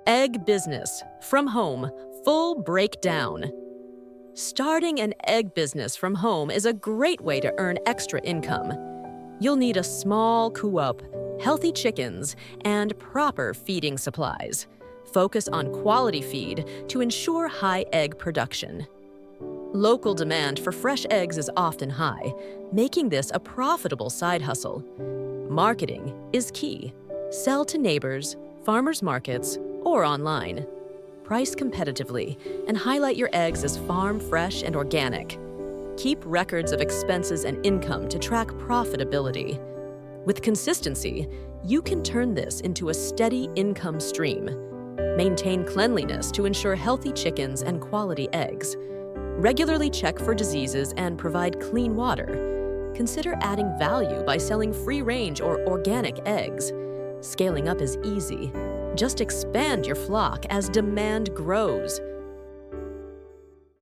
Egg business, from home, full breakdown. Starting an egg business from home is a great way to earn extra income. You'll need a small coop, healthy chickens, and proper feeding supplies. Focus on quality feed to ensure high egg production. Local demand for fresh eggs is often high, making this a profitable side hustle. Marketing is key. Sell to neighbors, farmers markets, or online. Price competitively and highlight your eggs as farm fresh and organic. Keep records of expenses and income to track profitability. With consistency, you can turn this into a steady income stream. Maintain cleanliness to ensure healthy chickens and quality eggs. Regularly check for diseases and provide clean water. Consider adding value by selling free-range or organic eggs. Scaling up is easy. Just expand your flock as demand grows.